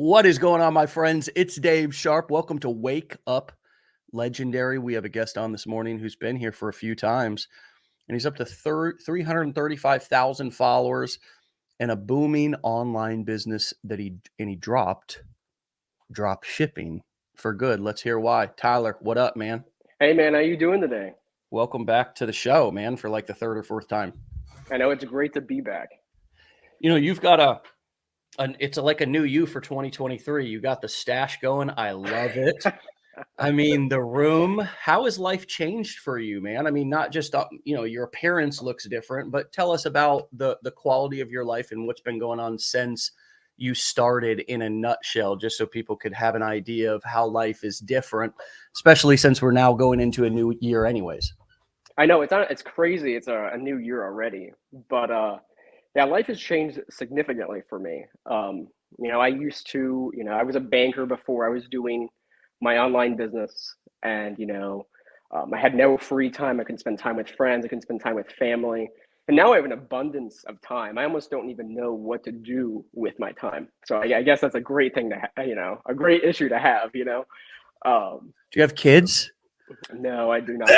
What is going on, my friends? It's Dave Sharpe. Welcome to Wake Up Legendary. We have a guest on this morning who's been here for a few times, and he's up to 335,000 followers and a booming online business that he dropped drop shipping for good. Let's hear why. Tyler, what up, man? Hey man, how you doing today? Welcome back to the show, man, for like the third or fourth time. I know it's great to be back. You know, you've got it's like a new you for 2023. You got the stash going. I love it. I mean, the room, how has life changed for you, man? I mean, not just, your appearance looks different, but tell us about the quality of your life and what's been going on since you started in a nutshell, just so people could have an idea of how life is different, especially since we're now going into a new year anyways. I know it's crazy. It's a new year already, but yeah, life has changed significantly for me. I used to, I was a banker before I was doing my online business, and I had no free time. I couldn't spend time with friends. I couldn't spend time with family, and now I have an abundance of time. I almost don't even know what to do with my time. So I guess that's a great thing to a great issue to have. Do you have kids? No, I do not.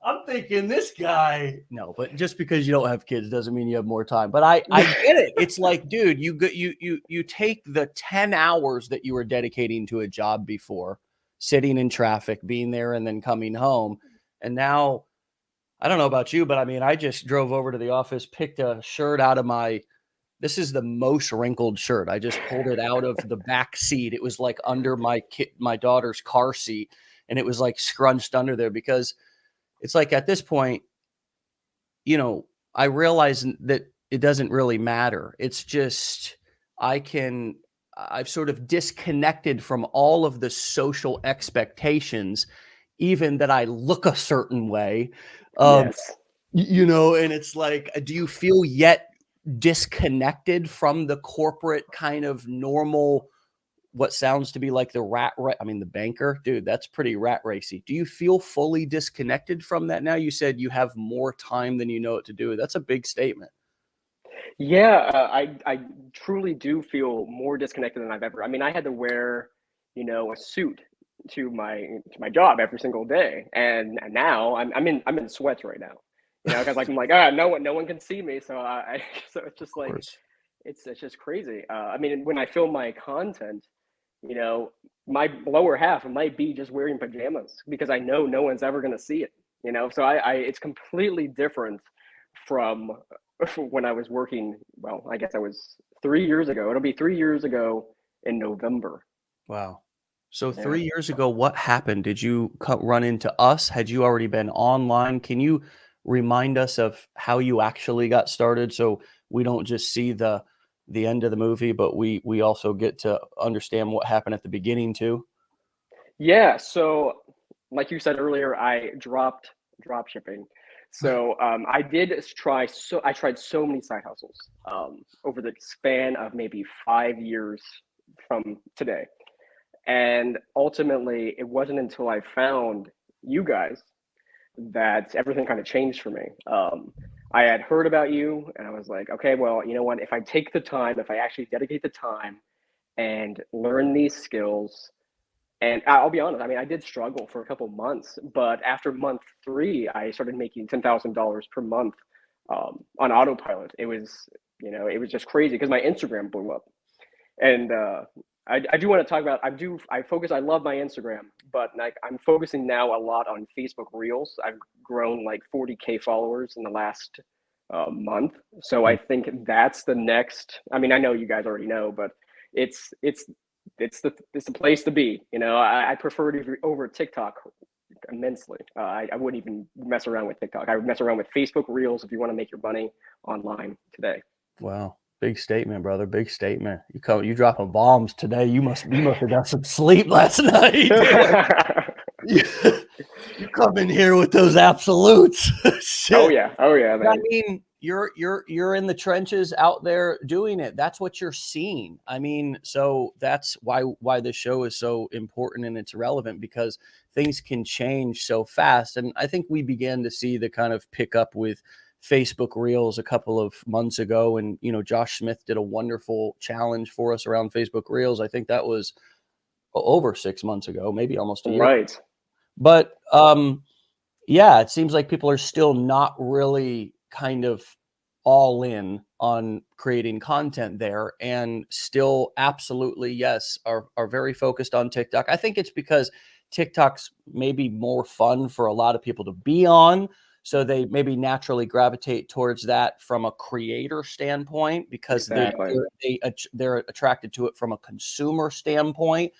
I'm thinking this guy. No, but just because you don't have kids doesn't mean you have more time. But I get it. It's like, dude, you take the 10 hours that you were dedicating to a job before, sitting in traffic, being there, and then coming home. And now, I don't know about you, but I mean, I just drove over to the office, picked a shirt out of this is the most wrinkled shirt. I just pulled it out of the back seat. It was like under my daughter's car seat, and it was like scrunched under there because it's like at this point, I realize that it doesn't really matter. It's just I've sort of disconnected from all of the social expectations, even that I look a certain way. Yes. And it's like, do you feel yet disconnected from the corporate kind of normal, what sounds to be like the banker, dude, that's pretty rat racy. Do you feel fully disconnected from that now? You said you have more time than you know what to do. That's a big statement. Yeah, I truly do feel more disconnected than I've ever. I mean, I had to wear, a suit to my job every single day, and now I'm in sweats right now, because I'm like, no one can see me, so so it's just like it's just crazy. I mean, when I film my content, my lower half might be just wearing pajamas because I know no one's ever going to see it, so it's completely different from when I was working. Well, I guess I was 3 years ago. It'll be 3 years ago in November. Wow. So 3 years ago, what happened? Did you run into us? Had you already been online? Can you remind us of how you actually got started, so we don't just see the end of the movie, but we also get to understand what happened at the beginning too? Yeah. So, like you said earlier, I dropped drop shipping. So I tried so many side hustles over the span of maybe 5 years from today. And ultimately, it wasn't until I found you guys that everything kind of changed for me. I had heard about you, and I was like, okay, well, you know what? If I take the time, if I actually dedicate the time and learn these skills, and I'll be honest, I mean, I did struggle for a couple months, but after month three, I started making $10,000 per month on autopilot. It was just crazy because my Instagram blew up. And I do want to talk about, I love my Instagram, but like I'm focusing now a lot on Facebook Reels. I've grown like 40K followers in the last month. So I think that's the next. I mean, I know you guys already know, but it's the place to be. I prefer it over TikTok immensely. I wouldn't even mess around with TikTok. I would mess around with Facebook Reels if you want to make your money online today. Wow. Big statement, brother. Big statement. You dropping bombs today. You must have got some sleep last night. You come in here with those absolutes. Oh yeah, man. I mean, you're in the trenches out there doing it. That's what you're seeing. I mean, so that's why this show is so important and it's relevant, because things can change so fast. And I think we began to see the kind of pick up with Facebook Reels a couple of months ago, and Josh Smith did a wonderful challenge for us around Facebook Reels. I think that was over 6 months ago, maybe almost a year. Right. But yeah, it seems like people are still not really kind of all in on creating content there, and still absolutely, yes, are very focused on TikTok. I think it's because TikTok's maybe more fun for a lot of people to be on, so they maybe naturally gravitate towards that from a creator standpoint, because Exactly. they're attracted to it from a consumer standpoint.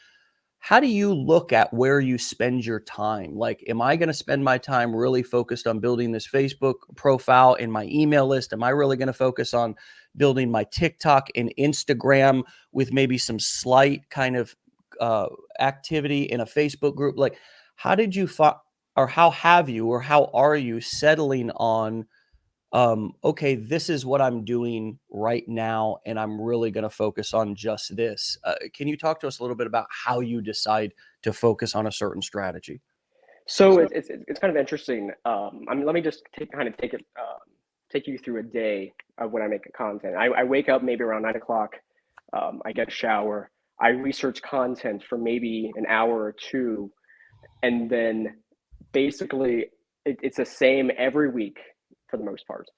How do you look at where you spend your time? Like, am I going to spend my time really focused on building this Facebook profile and my email list? Am I really going to focus on building my TikTok and Instagram with maybe some slight kind of activity in a Facebook group? Like, how did you or how have you, or how are you settling on, okay, this is what I'm doing right now, and I'm really going to focus on just this. Can you talk to us a little bit about how you decide to focus on a certain strategy? So it's kind of interesting. I mean, let me just take you through a day of when I make a content. I wake up maybe around 9 o'clock. I get a shower. I research content for maybe an hour or two, and then basically it's the same every week for the most part.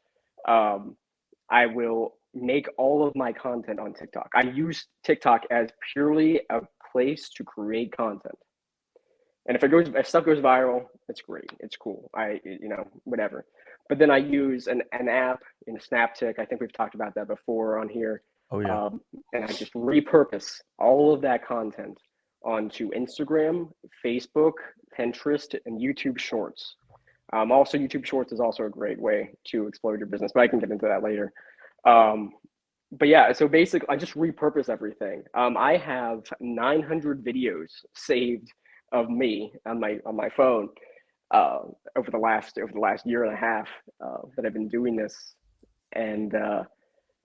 I will make all of my content on TikTok. I use TikTok as purely a place to create content. And if stuff goes viral, it's great. It's cool. Whatever. But then I use an app in Snaptic. I think we've talked about that before on here. Oh yeah. And I just repurpose all of that content onto Instagram, Facebook, Pinterest, and YouTube Shorts. Also, YouTube Shorts is also a great way to explode your business, but I can get into that later. But yeah, so basically, I just repurpose everything. I have 900 videos saved of me on my phone over the last year and a half that I've been doing this, and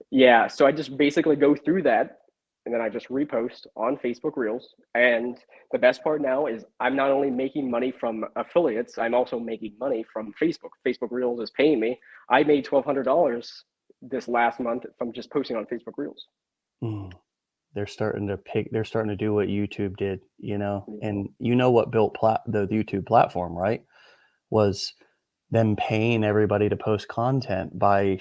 yeah, so I just basically go through that, and then I just repost on Facebook Reels. And the best part now is I'm not only making money from affiliates, I'm also making money from Facebook. Facebook Reels is paying me. I made $1,200 this last month from just posting on Facebook Reels. They're starting to do what YouTube did, and what built the YouTube platform, right? Was them paying everybody to post content by,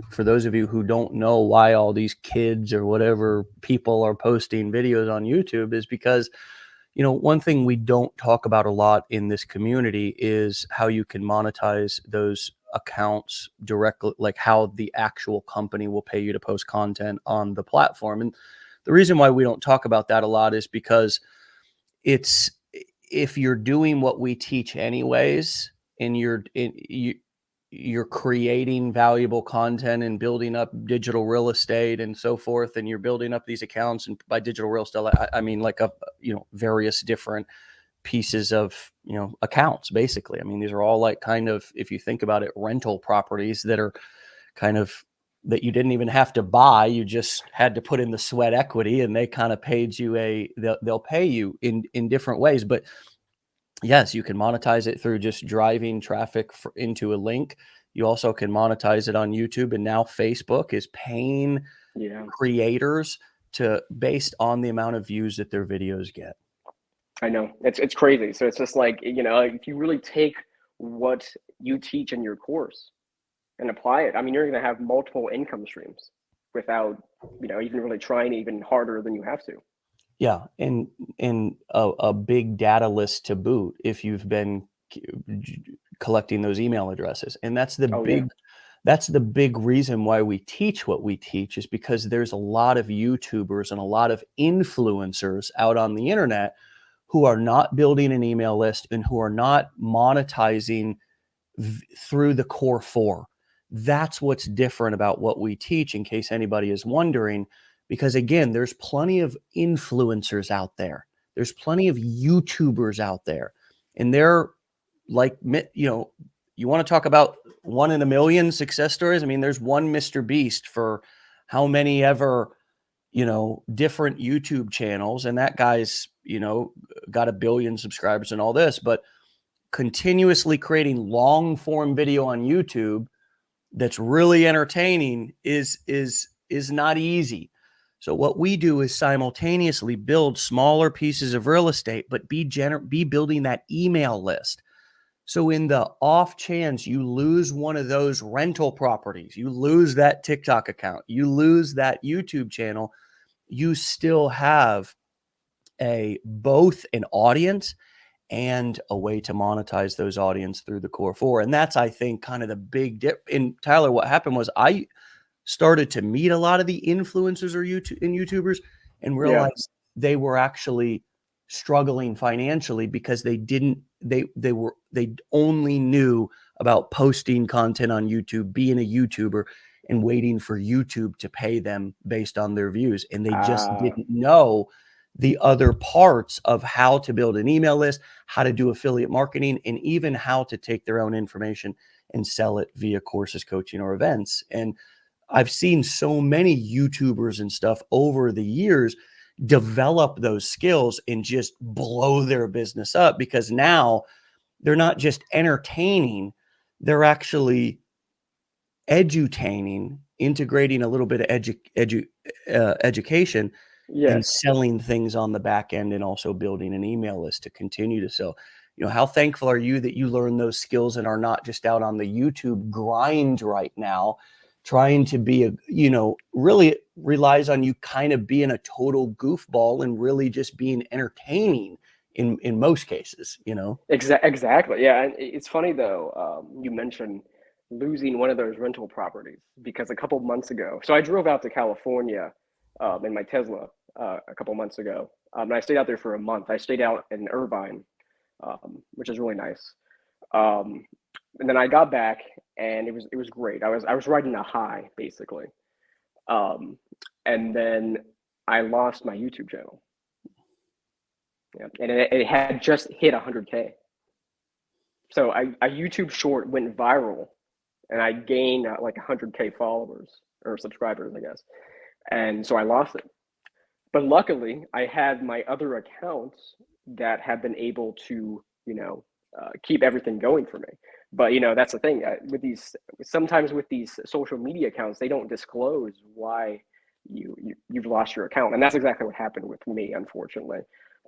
for those of you who don't know why all these kids or whatever people are posting videos on YouTube, is because, one thing we don't talk about a lot in this community is how you can monetize those accounts directly, like how the actual company will pay you to post content on the platform. And the reason why we don't talk about that a lot is because if you're doing what we teach anyways, and you're creating valuable content and building up digital real estate and so forth, and you're building up these accounts, and by digital real estate, I mean like various different pieces of accounts, basically. I mean, these are all like kind of, if you think about it, rental properties that are kind of, that you didn't even have to buy, you just had to put in the sweat equity, and they kind of paid you they'll pay you in different ways. But yes, you can monetize it through just driving traffic into a link. You also can monetize it on YouTube, and now Facebook is paying creators based on the amount of views that their videos get. I know, it's crazy. So it's just like, if you really take what you teach in your course and apply it, I mean, you're going to have multiple income streams without, even really trying even harder than you have to. Yeah, and a big data list to boot if you've been collecting those email addresses. And that's the big reason why we teach what we teach, is because there's a lot of YouTubers and a lot of influencers out on the internet who are not building an email list and who are not monetizing through the core four. That's what's different about what we teach, in case anybody is wondering. Because again, there's plenty of influencers out there. There's plenty of YouTubers out there. And they're like, you want to talk about 1 in a million success stories? I mean, there's one Mr. Beast for how many ever, different YouTube channels. And that guy's, got 1 billion subscribers and all this. But continuously creating long form video on YouTube that's really entertaining is not easy. So what we do is simultaneously build smaller pieces of real estate, but be building that email list. So in the off chance you lose one of those rental properties, you lose that TikTok account, you lose that YouTube channel, you still have both an audience and a way to monetize those audience through the core four. And that's, I think, kind of the big dip. And Tyler, what happened was I started to meet a lot of the influencers or YouTubers and realized they were actually struggling financially because they only knew about posting content on YouTube, being a YouTuber, and waiting for YouTube to pay them based on their views. And they just didn't know the other parts of how to build an email list, how to do affiliate marketing, and even how to take their own information and sell it via courses, coaching, or events. And I've seen so many YouTubers and stuff over the years develop those skills and just blow their business up, because now they're not just entertaining, they're actually edutaining, integrating a little bit of education, and selling things on the back end, and also building an email list to continue to sell. How thankful are you that you learned those skills and are not just out on the YouTube grind right now, trying to be really relies on you kind of being a total goofball and really just being entertaining in most cases, Exactly. Yeah. And it's funny though, you mentioned losing one of those rental properties, because a couple months ago, so I drove out to California in my Tesla a couple months ago. And I stayed out there for a month. I stayed out in Irvine, which is really nice. And then I got back, and it was great. I was riding a high basically, and then I lost my YouTube channel. Yeah, and it had just hit 100K. So a YouTube short went viral, and I gained like 100K followers or subscribers, I guess. And so I lost it. But luckily, I had my other accounts that have been able to, keep everything going for me. But that's the thing sometimes with these social media accounts, they don't disclose why you've lost your account, and that's exactly what happened with me, unfortunately.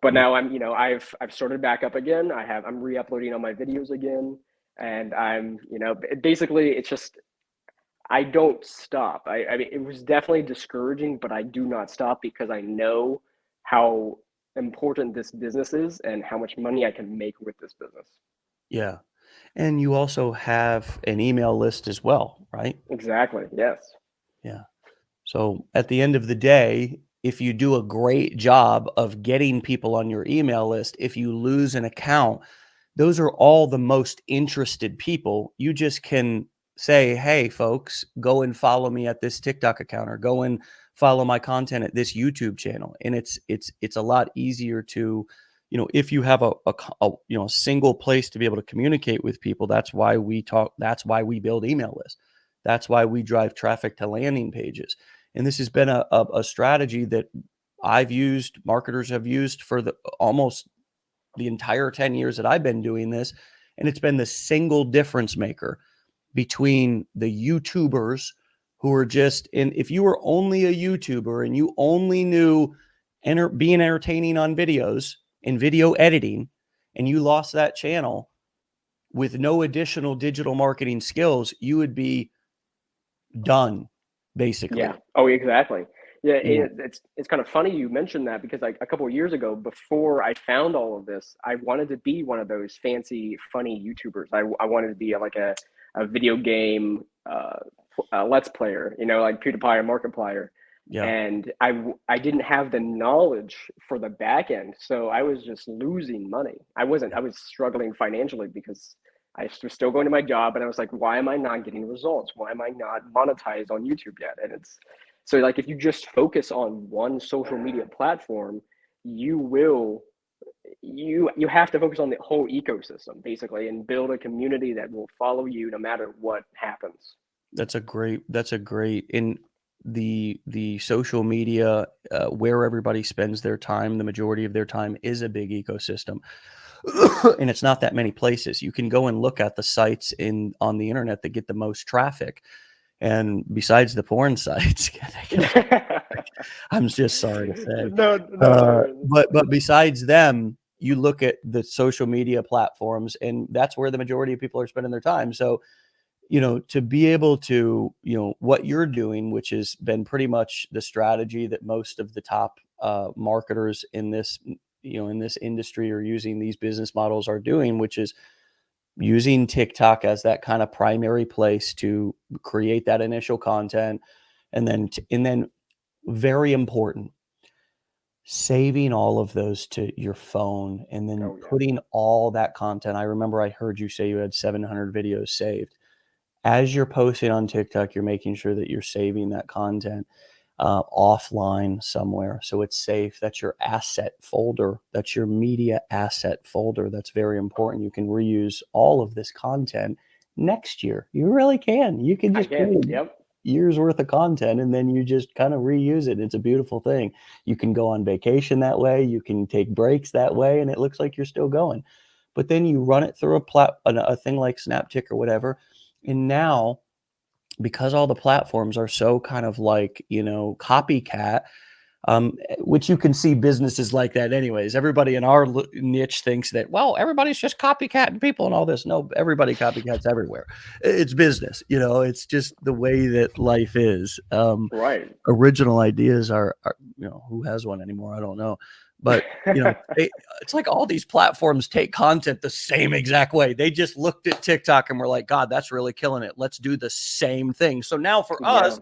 But now I've started back up again. I'm re-uploading all my videos again, and I'm basically it's just I don't stop. I mean, it was definitely discouraging, but I do not stop because I know how important this business is and how much money I can make with this business. Yeah. And you also have an email list as well, right? Exactly. Yes. Yeah. So at the end of the day, if you do a great job of getting people on your email list, if you lose an account, those are all the most interested people. You just can say, hey, folks, go and follow me at this TikTok account, or go and follow my content at this YouTube channel. And it's a lot easier to, if you have a single place to be able to communicate with people. That's why we talk. That's why we build email lists. That's why we drive traffic to landing pages. And this has been a strategy that I've used, marketers have used for almost the entire 10 years that I've been doing this. And it's been the single difference maker between the YouTubers who are if you were only a YouTuber and you only knew being entertaining on videos and video editing, and you lost that channel with no additional digital marketing skills, you would be done, basically. Yeah. Oh, exactly. Yeah. It's kind of funny you mentioned that, because like a couple of years ago, before I found all of this, I wanted to be one of those fancy, funny YouTubers. I wanted to be like a video game let's player, like PewDiePie or Markiplier. Yeah. And I didn't have the knowledge for the back end, so I was just losing money. I was struggling financially because I was still going to my job, and I was like, why am I not getting results? Why am I not monetized on YouTube yet? And it's so like, if you just focus on one social media platform, you have to focus on the whole ecosystem basically, and build a community that will follow you no matter what happens. That's a great in the social media, where everybody spends their time, the majority of their time is a big ecosystem. and it's not that many places. You can go and look at the sites on the internet that get the most traffic. And besides the porn sites, I'm just sorry to say, but besides them, you look at the social media platforms, and that's where the majority of people are spending their time. So, to be able to, what you're doing, which has been pretty much the strategy that most of the top marketers in this, in this industry are using, these business models are doing, which is using TikTok as that kind of primary place to create that initial content. And then very important, saving all of those to your phone and then putting all that content. I remember I heard you say you had 700 videos saved. As you're posting on TikTok, you're making sure that you're saving that content offline somewhere, so it's safe. That's your asset folder. That's your media asset folder. That's very important. You can reuse all of this content next year. You really can. You can just years worth of content, and then you just kind of reuse it. It's a beautiful thing. You can go on vacation that way. You can take breaks that way, and it looks like you're still going. But then you run it through a thing like Snaptick or whatever, and now, because all the platforms are so kind of like, copycat, which you can see businesses like that anyways. Everybody in our niche thinks that, well, everybody's just copycatting people and all this. No, everybody copycats everywhere. It's business, it's just the way that life is. Right. Original ideas are, who has one anymore? I don't know. But, it's like all these platforms take content the same exact way. They just looked at TikTok and were like, God, that's really killing it. Let's do the same thing. So now for us,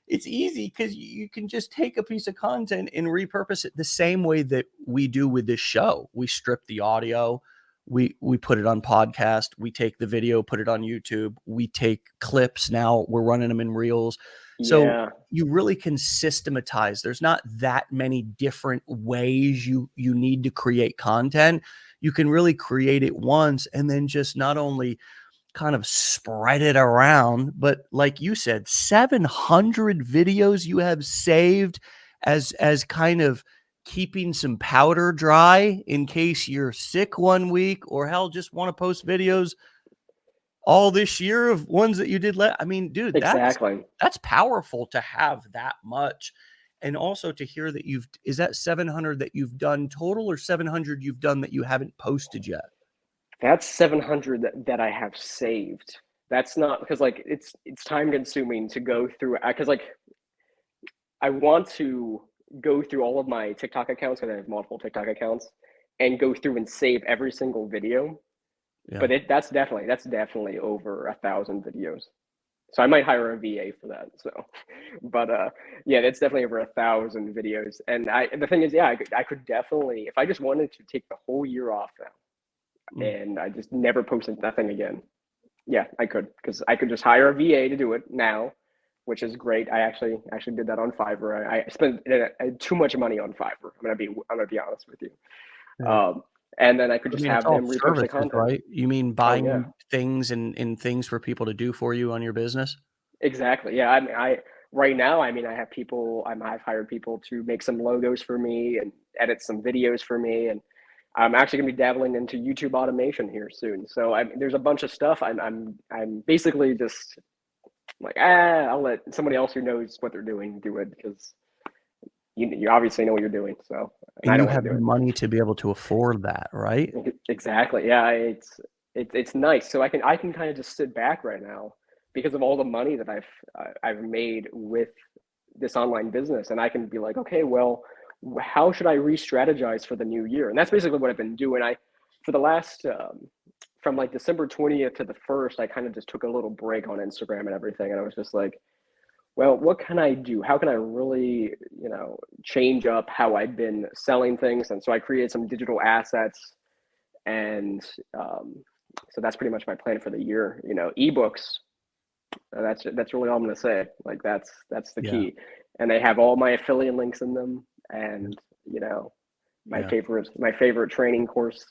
it's easy because you can just take a piece of content and repurpose it the same way that we do with this show. We strip the audio, we put it on podcast, we take the video, put it on YouTube, we take clips. Now we're running them in reels. So you really can systematize. There's not that many different ways you need to create content. You can really create it once and then just not only kind of spread it around, but like you said, 700 videos you have saved as kind of keeping some powder dry in case you're sick one week, or hell, just want to post videos all this year of ones that you did. I mean, dude, that's powerful to have that much. And also to hear that is that 700 that you've done total, or 700 you've done that you haven't posted yet? That's 700 that I have saved. That's not because it's time consuming to go through, because I want to go through all of my TikTok accounts, because I have multiple TikTok accounts, and go through and save every single video. Yeah. But that's definitely over 1,000 videos. So I might hire a VA for that. So, but that's definitely over 1,000 videos. And the thing is, I could definitely, if I just wanted to take the whole year off now, and I just never posted nothing again. Yeah, I could, because I could just hire a VA to do it now, which is great. I actually did that on Fiverr. I spent too much money on Fiverr. I'm gonna be honest with you. Yeah. And then I could just have them repost the content. Right? You mean buying things and things for people to do for you on your business? Exactly. Yeah. I right now, I have people. I've hired people to make some logos for me and edit some videos for me, and I'm actually gonna be dabbling into YouTube automation here soon. So there's a bunch of stuff. I'm basically just like, I'll let somebody else who knows what they're doing do it, because you obviously know what you're doing. So and I don't have the money to be able to afford that, right? Exactly. Yeah, it's nice. So I can kind of just sit back right now because of all the money that I've made with this online business, and I can be like, okay, well, how should I re-strategize for the new year? And that's basically what I've been doing. For the last from like December 20th to the 1st, I kind of just took a little break on Instagram and everything, and I was just like, well, what can I do? How can I really, change up how I've been selling things? And so I created some digital assets, and so that's pretty much my plan for the year. Ebooks. That's really all I'm gonna say. Like that's the key, and they have all my affiliate links in them, and my favorite training course.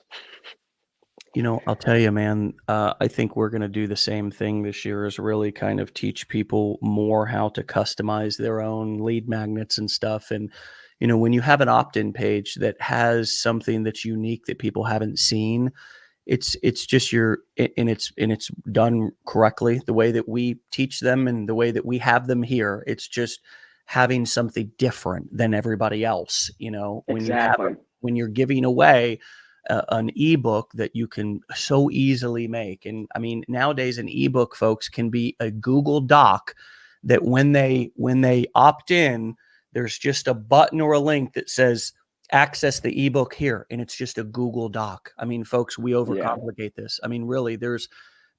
I'll tell you, man, I think we're going to do the same thing this year, is really kind of teach people more how to customize their own lead magnets and stuff. And, you know, when you have an opt-in page that has something that's unique that people haven't seen, it's just and it's done correctly the way that we teach them and the way that we have them here. It's just having something different than everybody else. You know, Exactly. when you're giving away an ebook that you can so easily make. And I mean, nowadays an ebook, folks, can be a Google Doc that when they opt in, there's just a button or a link that says access the ebook here, and it's just a Google Doc. I mean, folks, we Yeah. overcomplicate this. I mean, really, there's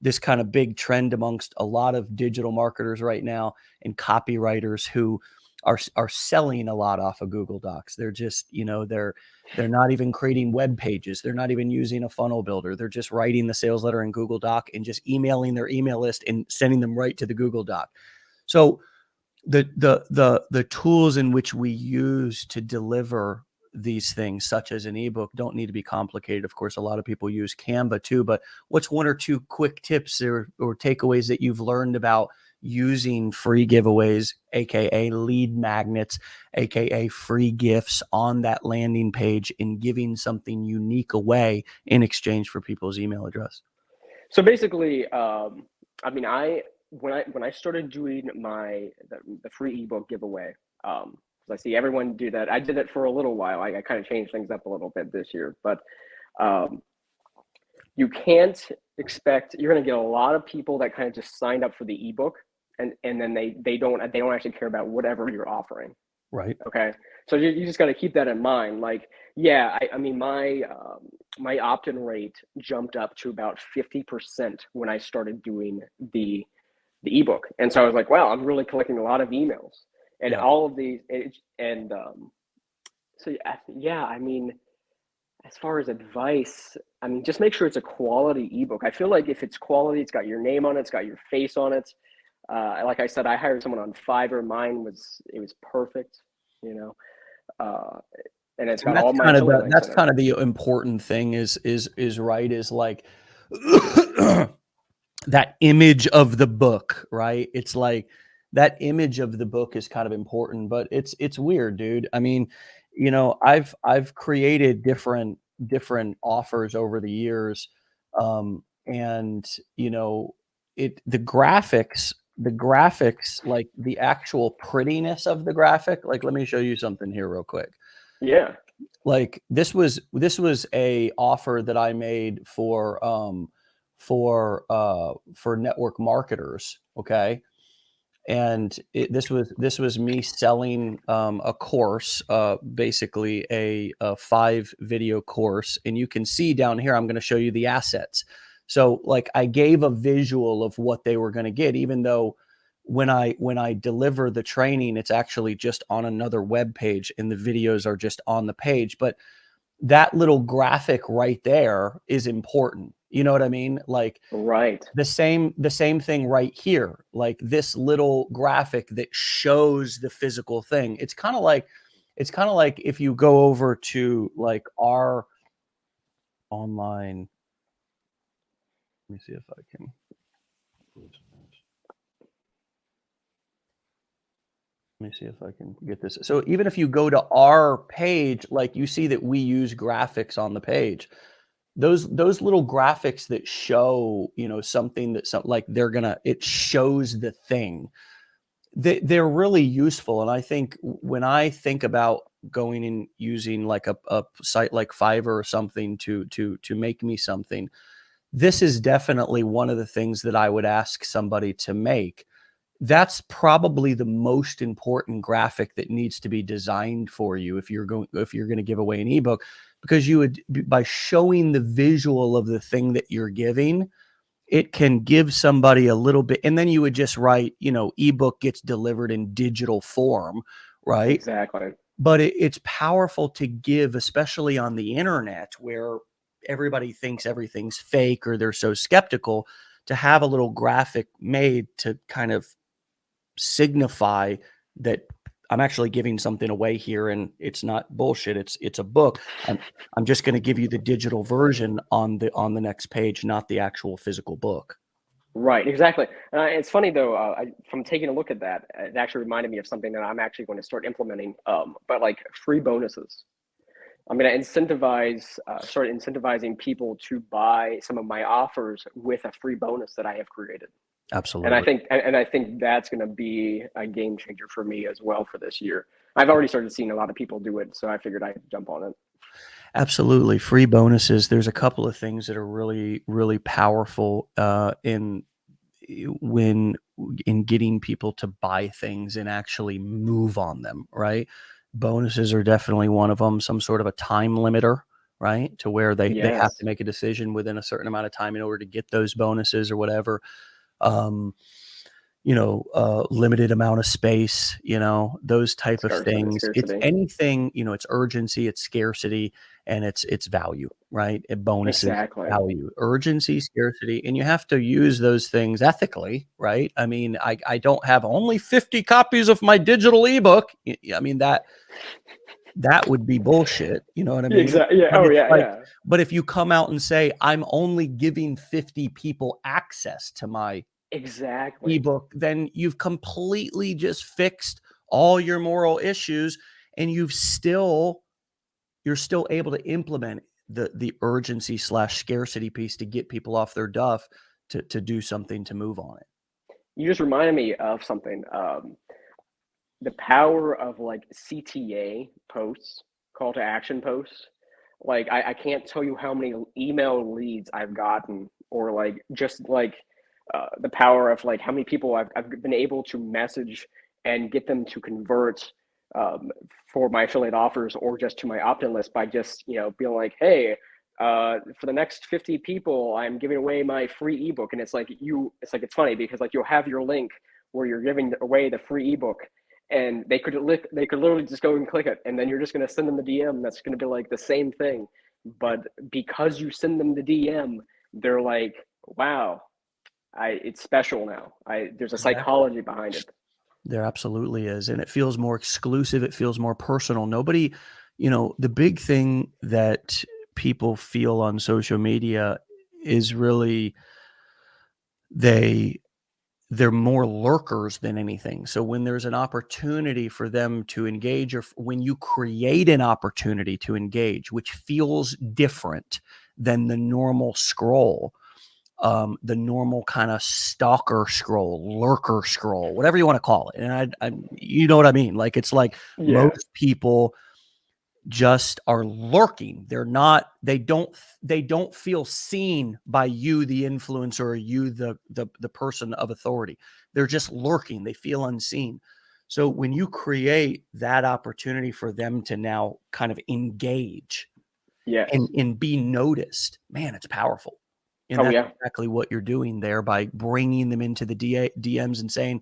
this kind of big trend amongst a lot of digital marketers right now and copywriters who are selling a lot off of Google Docs. They're just, you know, they're not even creating web pages. They're not even using a funnel builder. They're just writing the sales letter in Google Doc and just emailing their email list and sending them right to the Google Doc. So the tools in which we use to deliver these things, such as an ebook, don't need to be complicated. Of course, a lot of people use Canva too, but what's one or two quick tips or takeaways that you've learned about using free giveaways, aka lead magnets, aka free gifts on that landing page, and giving something unique away in exchange for people's email address? So basically, I mean, when I started doing the free ebook giveaway, 'cause I see everyone do that. I did it for a little while. I kind of changed things up a little bit this year, but um, you can't expect you're going to get a lot of people that kind of just signed up for the ebook, and then they don't actually care about whatever you're offering. Right. Okay, so you just got to keep that in mind. Like, yeah, I mean, my opt-in rate jumped up to about 50% when I started doing the ebook, and so I was like, wow, I'm really collecting a lot of emails and Yeah. all of these, and so yeah, I mean, as far as advice, I mean, just make sure it's a quality ebook. I feel like if it's quality, it's got your name on it, it's got your face on it. Like I said, I hired someone on Fiverr. Mine was perfect, you know, uh, and it's And got all my affiliate links that's in it. kind of the important thing is right, is like that image of the book, right? It's like that image of the book is kind of important, but it's weird, dude. I mean, you know, I've created different offers over the years, and you know, the graphics, like the actual prettiness of the graphic. Like, let me show you something here real quick. Yeah, Like this was a offer that I made for network marketers, okay? And this was me selling a course, basically a 5 video course, and you can see down here I'm going to show you the assets. So like I gave a visual of what they were going to get, even though when I deliver the training, it's actually just on another web page and the videos are just on the page. But that little graphic right there is important. You know what I mean? Like right. the same thing right here, like this little graphic that shows the physical thing. It's kind of like if you go over to like our online, let me see if I can, let me see if I can get this. So even if you go to our page, like you see that we use graphics on the page. Those little graphics that show, you know, something that like it shows the thing. They're really useful. And I think when I think about going and using like a site like Fiverr or something to make me something, this is definitely one of the things that I would ask somebody to make. That's probably the most important graphic that needs to be designed for you if you're going to give away an ebook, because you would, by showing the visual of the thing that you're giving, it can give somebody a little bit. And then you would just write, you know, ebook gets delivered in digital form, right? Exactly. But it's powerful to give, especially on the internet where everybody thinks everything's fake or they're so skeptical, to have a little graphic made to kind of signify that I'm actually giving something away here and it's not bullshit. It's a book. I'm just going to give you the digital version on the next page, not the actual physical book. Right, exactly. It's funny though. From taking a look at that, it actually reminded me of something that I'm actually going to start implementing. But like free bonuses. I'm going to start incentivizing people to buy some of my offers with a free bonus that I have created. Absolutely. And I think that's going to be a game changer for me as well for this year. I've already started seeing a lot of people do it, so I figured I'd jump on it. Absolutely. Free bonuses. There's a couple of things that are really, really powerful when in getting people to buy things and actually move on them, right? Bonuses are definitely one of them, some sort of a time limiter, right? To where they have Yes, to make a decision within a certain amount of time in order to get those bonuses or whatever. Um, limited amount of space, those type of things. It's scarcity. anything, it's urgency, it's scarcity, and it's value, right? Bonuses, Exactly. value, urgency, scarcity, and you have to use those things ethically, right? I mean, I don't have only 50 copies of my digital ebook. I mean, that would be bullshit. You know what I mean? Exactly. Yeah. But Oh, it's yeah. like, Yeah. but if you come out and say, I'm only giving 50 people access to my Exactly. ebook, then you've completely just fixed all your moral issues, and you're still able to implement the urgency slash scarcity piece to get people off their duff to do something to move on it. You just reminded me of something. The power of like CTA posts, call to action posts. Like I can't tell you how many email leads I've gotten, or like just like the power of like how many people I've been able to message and get them to convert um, for my affiliate offers or just to my opt-in list by just being like, hey, for the next 50 people, I'm giving away my free ebook. And it's funny because like you'll have your link where you're giving away the free ebook, and they could literally just go and click it, and then you're just going to send them the DM that's going to be like the same thing. Yeah. But because you send them the DM, they're like, wow, it's special now. There's a Exactly. psychology behind it. There absolutely is. And it feels more exclusive. It feels more personal. Nobody, the big thing that people feel on social media is really they they're more lurkers than anything. So when there's an opportunity for them to engage, or when you create an opportunity to engage, which feels different than the normal scroll, the normal kind of stalker scroll, lurker scroll, whatever you want to call it. And you know what I mean? Like, it's like Yeah. most people just are lurking. They don't feel seen by you, the influencer, or you, the person of authority. They're just lurking. They feel unseen. So when you create that opportunity for them to now kind of engage Yes. and be noticed, man, it's powerful. And Oh that's yeah. exactly what you're doing there by bringing them into the DMs and saying,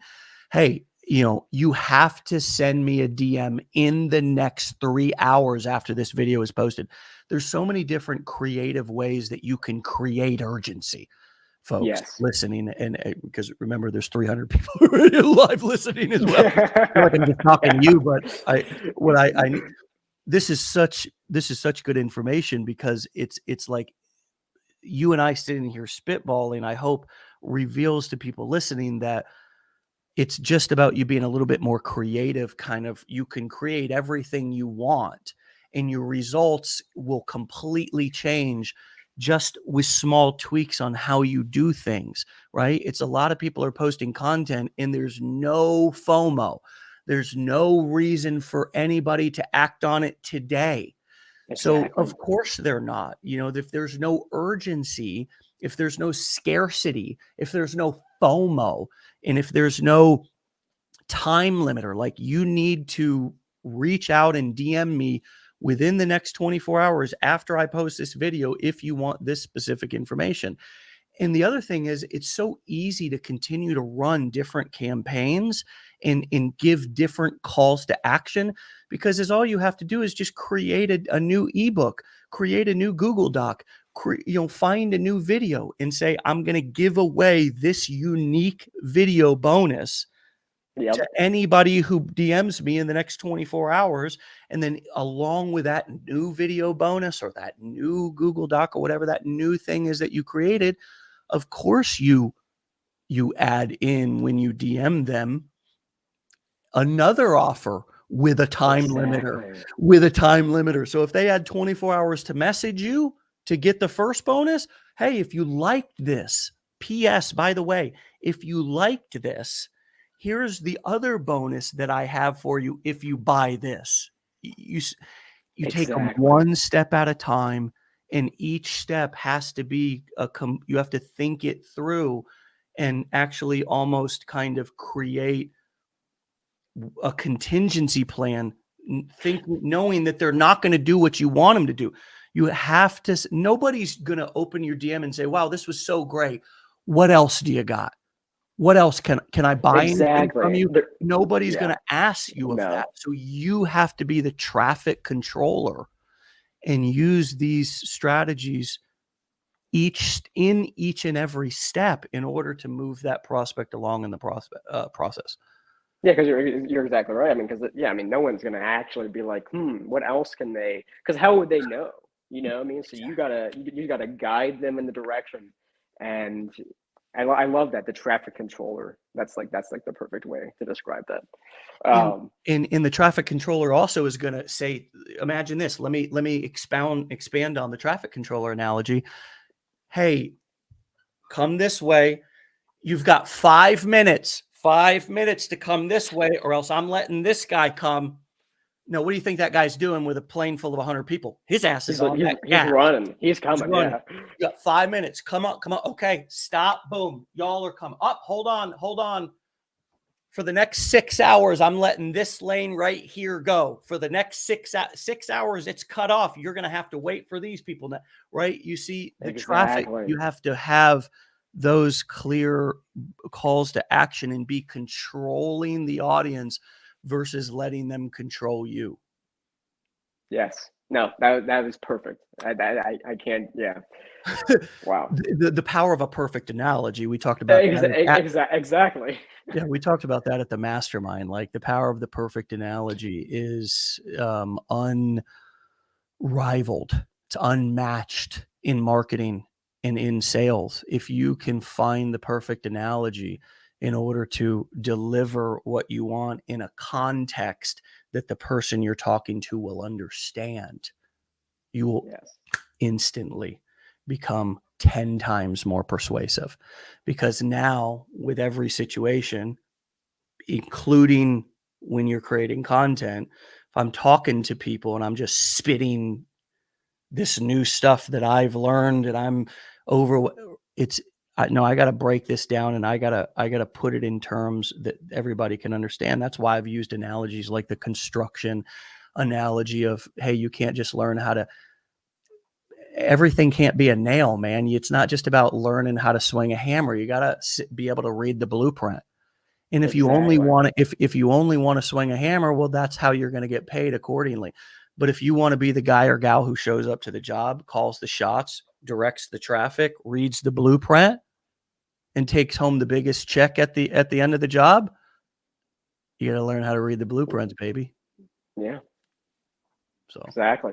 hey, you have to send me a DM in the next 3 hours after this video is posted. There's so many different creative ways that you can create urgency, folks Yes. listening. And because remember, there's 300 people live listening as well. I feel like I'm just talking to you, but this is such good information, because it's like you and I sitting here spitballing, I hope reveals to people listening that it's just about you being a little bit more creative. Kind of, you can create everything you want, and your results will completely change just with small tweaks on how you do things, right? It's a lot of people are posting content and there's no FOMO. There's no reason for anybody to act on it today. So Exactly. of course they're not. If there's no urgency, if there's no scarcity, if there's no FOMO, and if there's no time limiter, like you need to reach out and DM me within the next 24 hours after I post this video if you want this specific information. And the other thing is, it's so easy to continue to run different campaigns and give different calls to action, because as all you have to do is just create a new ebook, create a new Google Doc, find a new video and say, I'm going to give away this unique video bonus Yep. to anybody who DMs me in the next 24 hours. And then along with that new video bonus or that new Google Doc or whatever that new thing is that you created, of course you you add in, when you DM them, another offer with a time limiter. So if they had 24 hours to message you to get the first bonus, hey, if you liked this, PS, by the way, if you liked this, here's the other bonus that I have for you if you buy this. You take them one step at a time, and each step has to be you have to think it through and actually almost kind of create a contingency plan, knowing that they're not going to do what you want them to do. You have to, nobody's going to open your DM and say, wow, this was so great. What else do you got? What else can I buy anything from you? Nobody's going to ask you of that. So you have to be the traffic controller and use these strategies in each and every step in order to move that prospect along in the process. Yeah, because you're exactly right. I mean, because no one's gonna actually be like, what else can they? Because how would they know? You know what I mean? So you gotta guide them in the direction, and I love that, the traffic controller. That's like the perfect way to describe that. And the traffic controller also is gonna say, imagine this. Let me expand on the traffic controller analogy. Hey, come this way. You've got 5 minutes. 5 minutes to come this way, or else I'm letting this guy come. No, what do you think that guy's doing with a plane full of 100 people? His ass is on that gas. He's running. He's coming. Yeah. You got 5 minutes. Come on. Okay, stop. Boom. Y'all are coming up. Hold on. For the next 6 hours, I'm letting this lane right here go. For the next 6 hours, it's cut off. You're going to have to wait for these people now, right? You see the traffic. You have to have those clear calls to action and be controlling the audience versus letting them control you. Yes. No, that is perfect. I can't. Yeah. Wow. The power of a perfect analogy. We talked about exactly. Yeah, we talked about that at the mastermind. Like, the power of the perfect analogy is unrivaled. It's unmatched in marketing and in sales. If you can find the perfect analogy in order to deliver what you want in a context that the person you're talking to will understand, you will instantly become 10 times more persuasive. Because now, with every situation, including when you're creating content, if I'm talking to people and I'm just spitting this new stuff that I've learned and I'm over, I got to break this down, and I got to put it in terms that everybody can understand. That's why I've used analogies like the construction analogy of, hey, you can't just learn how to, everything can't be a nail, man. It's not just about learning how to swing a hammer. You got to be able to read the blueprint. And if you only want to, if you only want to swing a hammer, well, that's how you're going to get paid accordingly. But if you want to be the guy or gal who shows up to the job, calls the shots, directs the traffic, reads the blueprint, and takes home the biggest check at the end of the job, you got to learn how to read the blueprints, baby. Yeah. So exactly.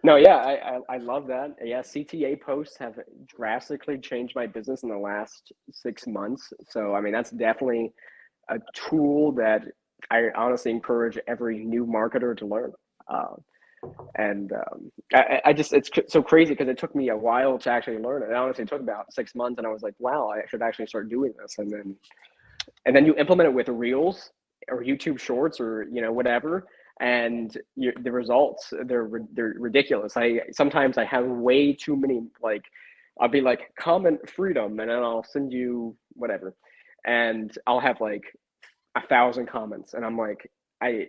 No, yeah, I love that. Yeah, CTA posts have drastically changed my business in the last 6 months. So, I mean, that's definitely a tool that I honestly encourage every new marketer to learn. I just, it's so crazy because it took me a while to actually learn it. It honestly took about 6 months, and I was like, wow, I should actually start doing this. And then you implement it with Reels or YouTube Shorts or, whatever. And the results, they're ridiculous. Sometimes I have way too many, like, I'll be like, comment freedom, and then I'll send you whatever, and I'll have like 1,000 comments, and I'm like, I'm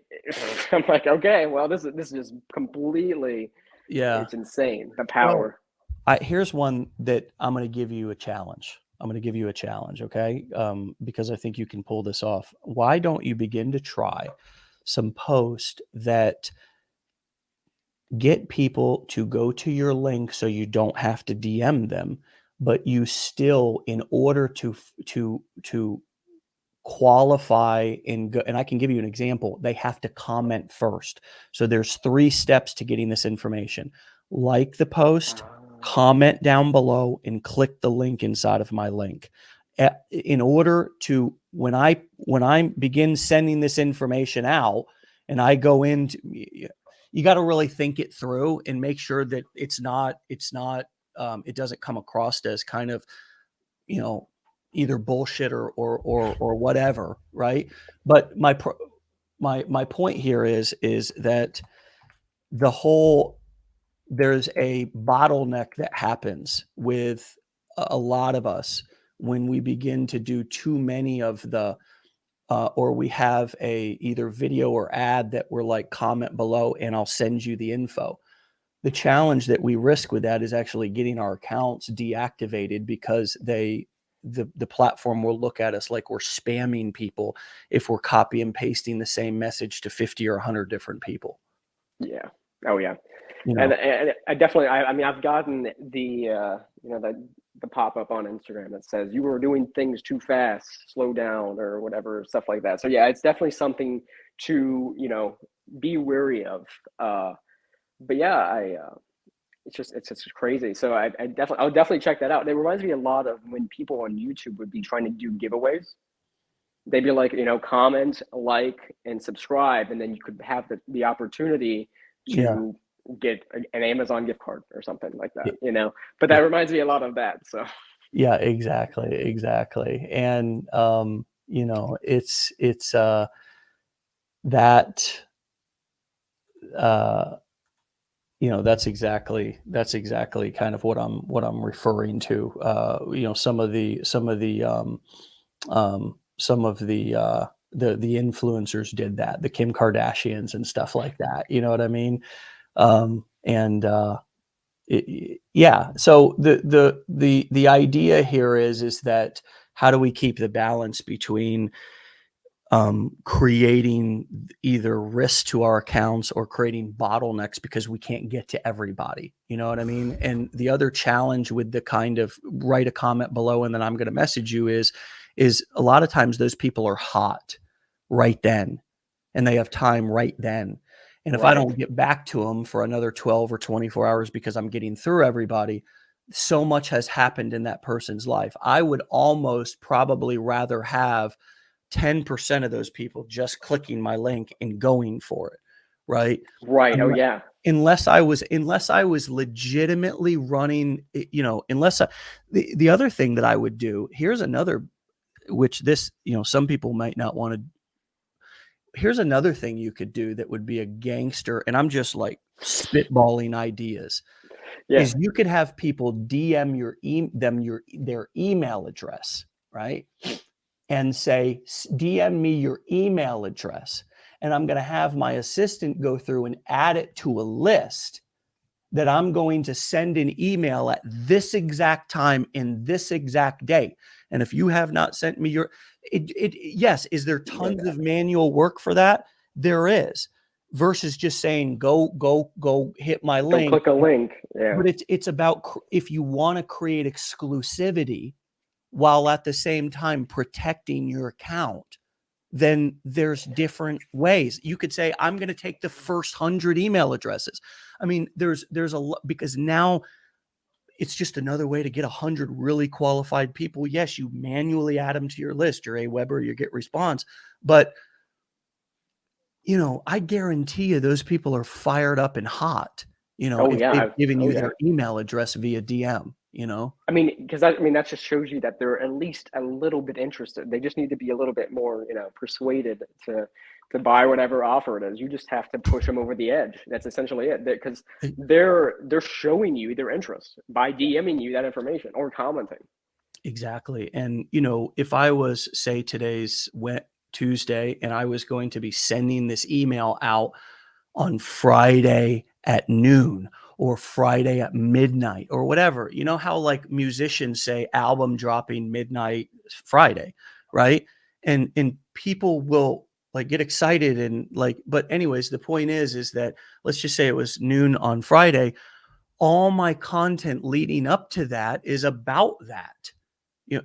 like, okay, well, this is just completely, it's insane, the power. Well, here's one that I'm going to give you a challenge. Okay, because I think you can pull this off. Why don't you begin to try some posts that get people to go to your link so you don't have to DM them, but you still, in order to qualify and go, and I can give you an example, they have to comment first. So there's 3 steps to getting this information. Like the post, comment down below, and click the link inside of my link. in order to, when I begin sending this information out and I go into, you got to really think it through and make sure that it doesn't come across as kind of, either bullshit or whatever. Right. But my point here is that there's a bottleneck that happens with a lot of us when we begin to do too many of the, or we have a either video or ad that we're like, comment below and I'll send you the info. The challenge that we risk with that is actually getting our accounts deactivated, because the platform will look at us like we're spamming people if we're copy and pasting the same message to 50 or 100 different people. Yeah. Oh yeah. And I definitely, I mean, I've gotten the pop-up on Instagram that says you were doing things too fast, slow down, or whatever, stuff like that. So yeah, it's definitely something to, be wary of. But yeah, it's just crazy. So I'll definitely check that out. It reminds me a lot of when people on YouTube would be trying to do giveaways. They'd be like, comment, like, and subscribe, and then you could have the opportunity to get an Amazon gift card or something like that, but that reminds me a lot of that. So yeah, exactly. And it's that that's exactly kind of what I'm referring to. Some of the influencers did that, the Kim Kardashians and stuff like that. You know what I mean? So the idea here is that how do we keep the balance between creating either risk to our accounts or creating bottlenecks because we can't get to everybody, you know what I mean? And the other challenge with the kind of write a comment below and then I'm going to message you is a lot of times those people are hot right then and they have time right then. And if I don't get back to them for another 12 or 24 hours because I'm getting through everybody, so much has happened in that person's life. I would almost probably rather have 10% of those people just clicking my link and going for it. Right. Oh yeah. Unless I was legitimately running, the other thing that I would do, here's another, which this, some people might not want to. Here's another thing you could do that would be a gangster. And I'm just like spitballing ideas. Yeah. Is you could have people DM their email address, right? And say, DM me your email address. And I'm going to have my assistant go through and add it to a list that I'm going to send an email at this exact time in this exact date. And if you have not sent me yes, is there tons of manual work for that? There is, versus just saying, go hit my link. Click a link. Yeah. But it's about, if you want to create exclusivity, while at the same time protecting your account, then there's different ways. You could say, I'm going to take the first 100 email addresses. I mean, there's a lot, because now it's just another way to get 100 really qualified people. Yes, you manually add them to your list, your AWeber, your Get Response, but I guarantee you those people are fired up and hot, if they've given you their email address via DM. I mean, because that just shows you that they're at least a little bit interested. They just need to be a little bit more, persuaded to buy whatever offer it is. You just have to push them over the edge. That's essentially it. Because they're showing you their interest by DMing you that information or commenting. Exactly. And if I was, say, today's Tuesday, and I was going to be sending this email out on Friday at noon or Friday at midnight or whatever, how like musicians say album dropping midnight Friday, right? And people will like get excited and like, but anyways, the point is that let's just say it was noon on Friday. All my content leading up to that is about that.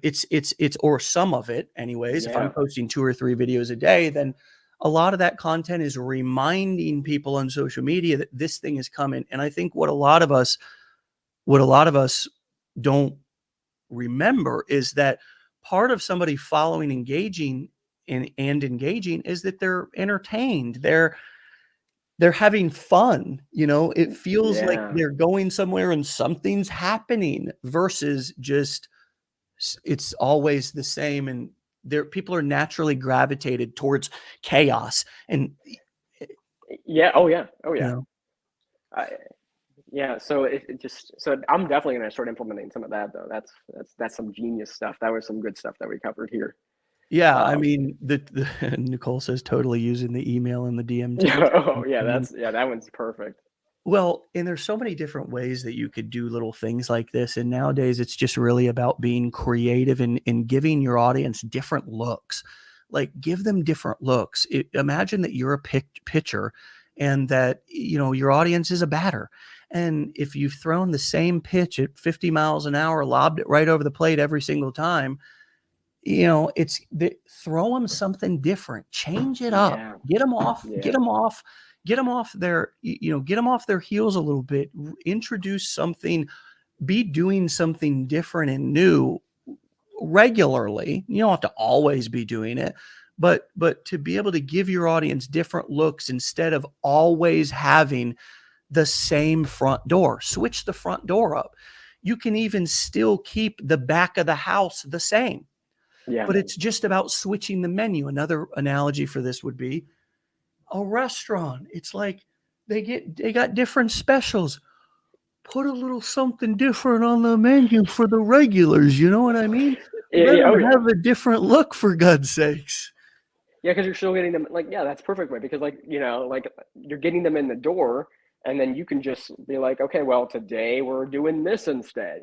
It's or some of it anyways. If I'm posting 2 or 3 videos a day, then a lot of that content is reminding people on social media that this thing is coming. And I think what a lot of us don't remember is that part of somebody following, engaging and engaging is that they're entertained. They're having fun. It feels like Yeah. they're going somewhere and something's happening versus just it's always the same. And people are naturally gravitated towards chaos. And Yeah. Oh yeah. Oh you yeah. know, Yeah. So so I'm definitely going to start implementing some of that though. That's some genius stuff. That was some good stuff that we covered here. yeah, I Um, mean, the Nicole says totally using the email and the DM too. oh yeah, I mean, that one's perfect. well, and there's so many different ways that you could do little things like this. And nowadays it's just really about being creative and giving your audience different looks. Like give them different looks. Imagine that you're a pitcher and that, your audience is a batter. And if you've thrown the same pitch at 50 miles an hour, lobbed it right over the plate every single time, throw them something different, change it up, Yeah. get them off, Yeah. get them off, get them off their, get them off their heels a little bit, introduce something, be doing something different and new regularly. You don't have to always be doing it, but to be able to give your audience different looks instead of always having the same front door, switch the front door up. You can even still keep the back of the house the same, Yeah. but it's just about switching the menu. Another analogy for this would be a restaurant. It's like they got different specials. Put a little something different on the menu for the regulars. You know what I mean? Let them Oh yeah. have a different look, for God's sakes. Yeah, because you're still getting them. Like, yeah, that's perfect way because, like, like you're getting them in the door, and then you can just be like, okay, well, today we're doing this instead,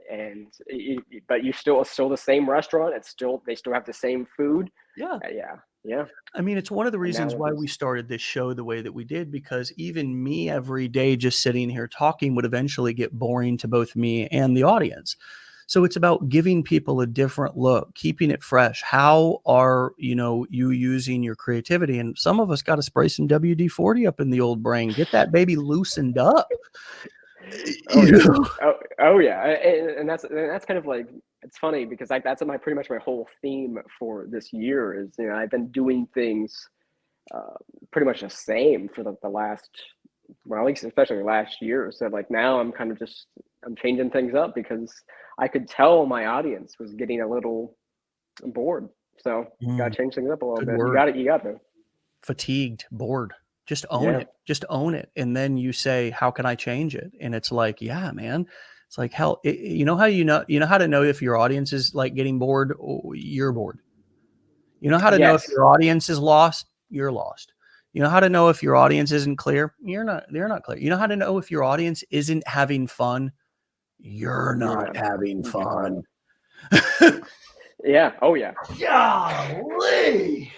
but you still the same restaurant. They still have the same food. Yeah. Yeah, yeah. I mean, it's one of the reasons why we Analogies. started this show the way that we did, because even me every day just sitting here talking would eventually get boring to both me and the audience. So it's about giving people a different look, keeping it fresh. How are, you using your creativity? And some of us got to spray some WD-40 up in the old brain, get that baby loosened up. Oh yeah. Oh yeah. And that's kind of like, it's funny because like that's pretty much my whole theme for this year is, I've been doing things pretty much the same for the last, well, at least especially last year. So like now I'm kind of I'm changing things up because I could tell my audience was getting a little bored. So got to change things up a little Good bit. word. You got to. Fatigued, bored. Just own Yeah. it. Just own it. And then you say, how can I change it? And it's like, yeah, man. It's like, hell, you know how to know if your audience is like getting bored or you're bored. You know how to know if Yes. your audience is lost, you're lost. You know how to know if your audience isn't clear, they're not clear. You know how to know if your audience isn't having fun, you're not having fun. Yeah. Oh yeah. Golly.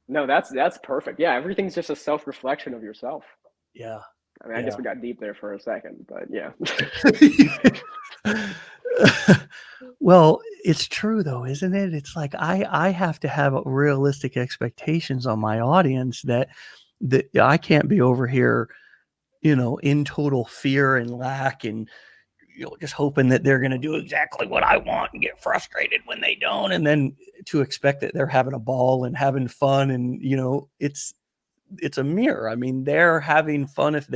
No, that's perfect. Yeah, everything's just a self-reflection of yourself. Yeah. I mean, I guess we got deep there for a second, but yeah. Well, it's true though, isn't it? It's like I have to have realistic expectations on my audience that I can't be over here, in total fear and lack and just hoping that they're going to do exactly what I want and get frustrated when they don't, and then to expect that they're having a ball and having fun, and it's a mirror. I mean, they're having fun if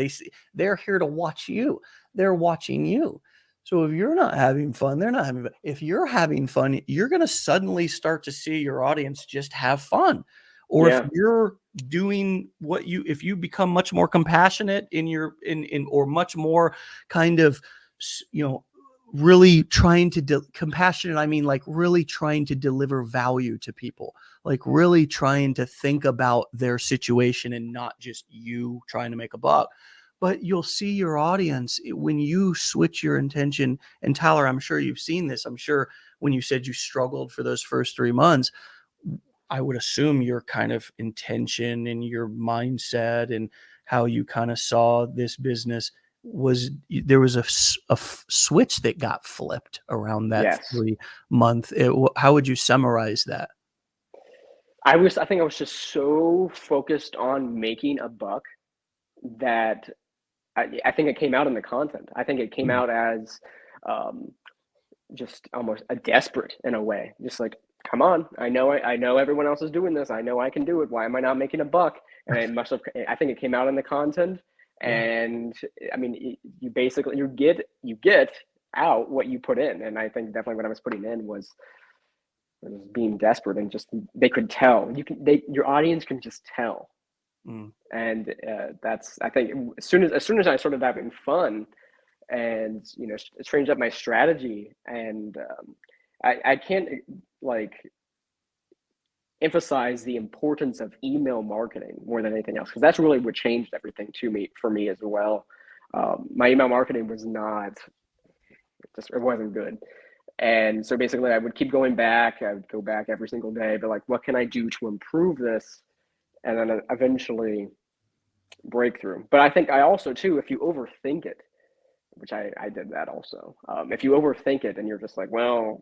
they're here to watch you. They're watching you. So if you're not having fun, they're not having fun. If you're having fun, you're going to suddenly start to see your audience just have fun. Or if you're doing if you become much more compassionate or much more kind of, really trying to compassionate. I mean, like really trying to deliver value to people, like really trying to think about their situation and not just you trying to make a buck. But you'll see your audience when you switch your intention. And Tyler, I'm sure you've seen this. I'm sure when you said you struggled for those first 3 months, I would assume your kind of intention and your mindset and how you kind of saw this business there was a switch that got flipped around that Yes. 3 month. How would you summarize that? I think I was just so focused on making a buck that I think it came out in the content. I think it came out as just almost a desperate in a way, just like, come on, I know everyone else is doing this, I know I can do it, why am I not making a buck? And it must have, I think it came out in the content. And I mean, you basically you get out what you put in. And I think definitely what I was putting in was being desperate, and just they could tell. Your audience can just tell. And that's, I think, as soon as I started having fun and changed up my strategy, and I can't like emphasize the importance of email marketing more than anything else, because that's really what changed everything for me as well. My email marketing was not just, it wasn't good. And so basically I would keep going back. I would go back every single day, but like, what can I do to improve this? And then eventually breakthrough. But I think I also too, if you overthink it, which I did that also. If you overthink it and you're just like, well,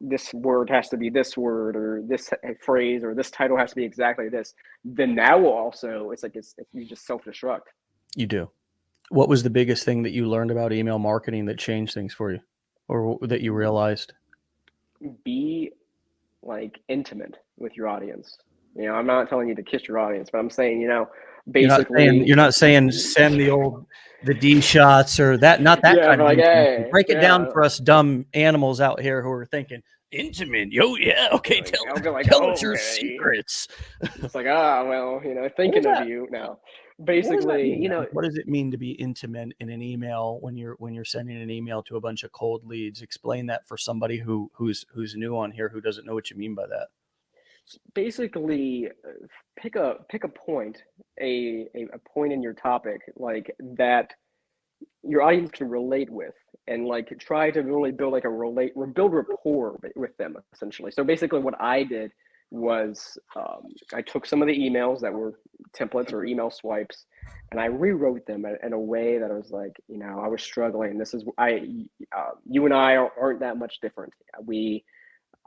this word has to be this word, or this phrase, or this title has to be exactly this, then that will also, it's like, you just self-destruct. You do. What was the biggest thing that you learned about email marketing that changed things for you, or that you realized? Be like intimate with your audience. I'm not telling you to kiss your audience, but I'm saying, basically, you're not saying send the D shots or that, not that kind of like, hey, break it down for us dumb animals out here who are thinking intimate. Yeah, okay, tell us your secrets. It's like, well, thinking of you now. Basically, what does it mean to be intimate in an email when you're sending an email to a bunch of cold leads? Explain that for somebody who's new on here, who doesn't know what you mean by that. Basically, pick a point, a point in your topic, like that your audience can relate with, and like try to really build build rapport with them, essentially. So basically what I did was I took some of the emails that were templates or email swipes, and I rewrote them in a way that I was like, I was struggling. This is you and I aren't that much different.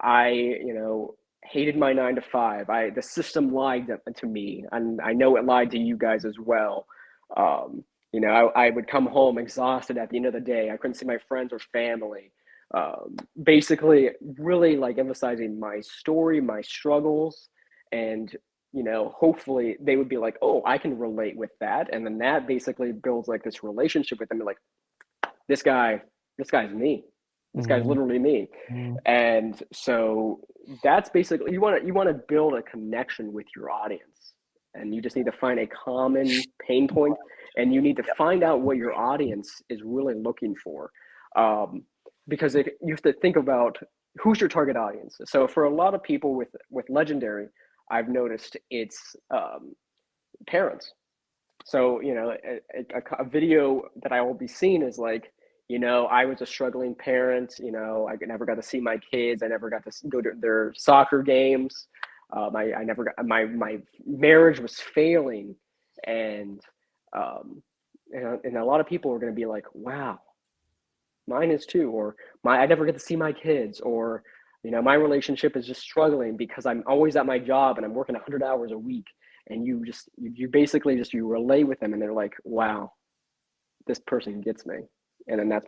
I hated my 9 to 5. The system lied to me, and I know it lied to you guys as well. I would come home exhausted at the end of the day. I couldn't see my friends or family. Basically, really like emphasizing my story, my struggles, and hopefully they would be like, oh, I can relate with that, and then that basically builds like this relationship with them. Like, this guy's me. This guy's literally me. And so that's basically, you want to build a connection with your audience, and you just need to find a common pain point, and you need to find out what your audience is really looking for. Because you have to think about who's your target audience. So for a lot of people with Legendary, I've noticed it's parents. So, a video that I will be seeing is like, I was a struggling parent. I never got to see my kids. I never got to go to their soccer games. I never got, my marriage was failing. And a lot of people are going to be like, wow, mine is too. Or I never get to see my kids. Or, my relationship is just struggling because I'm always at my job and I'm working 100 hours a week. And you basically you relate with them, and they're like, wow, this person gets me. And then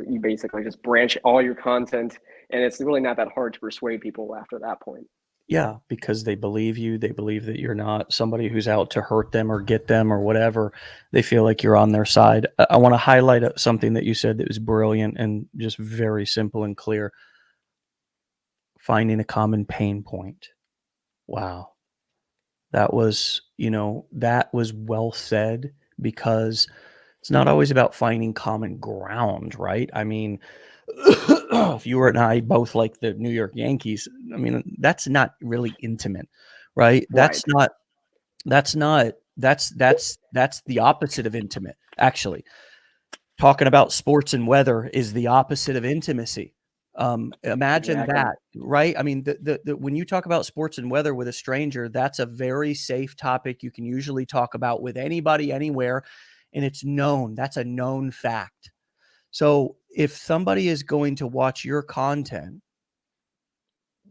you basically just branch all your content, and it's really not that hard to persuade people after that point. Yeah, because they believe you. They believe that you're not somebody who's out to hurt them or get them or whatever. They feel like you're on their side. I want to highlight something that you said that was brilliant and just very simple and clear. Finding a common pain point. Wow. That was well said, because it's not always about finding common ground, right? I mean, if you and I both like the New York Yankees, I mean, that's not really intimate, right? That's the opposite of intimate. Actually, talking about sports and weather is the opposite of intimacy. Imagine that, right? I mean, when you talk about sports and weather with a stranger, that's a very safe topic. You can usually talk about with anybody, anywhere, and it's known. That's a known fact. So if somebody is going to watch your content,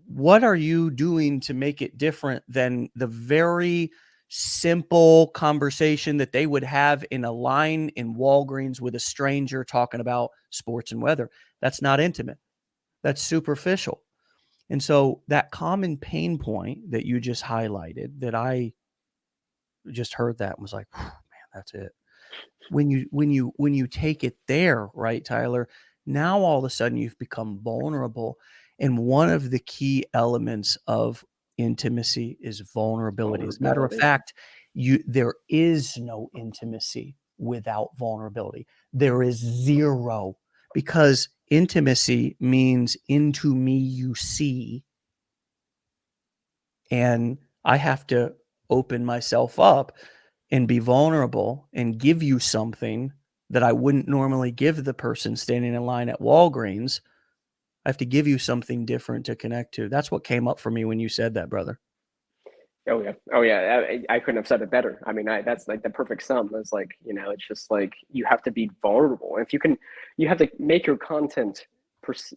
what are you doing to make it different than the very simple conversation that they would have in a line in Walgreens with a stranger talking about sports and weather? That's not intimate. that's superficial. And so that common pain point that you just highlighted, that I just heard that and was like, man, that's it. When you take it there, right, Tyler, now all of a sudden you've become vulnerable. And one of the key elements of intimacy is vulnerability. As a matter of fact, there is no intimacy without vulnerability. There is zero, because intimacy means into me you see, and I have to open myself up and be vulnerable and give you something that I wouldn't normally give the person standing in line at Walgreens. I have to give you something different to connect to. That's what came up for me when you said that, brother. Oh yeah, oh yeah. I couldn't have said it better. I mean, that's like the perfect sum. It's like, it's just like you have to be vulnerable. If you can, you have to make your content,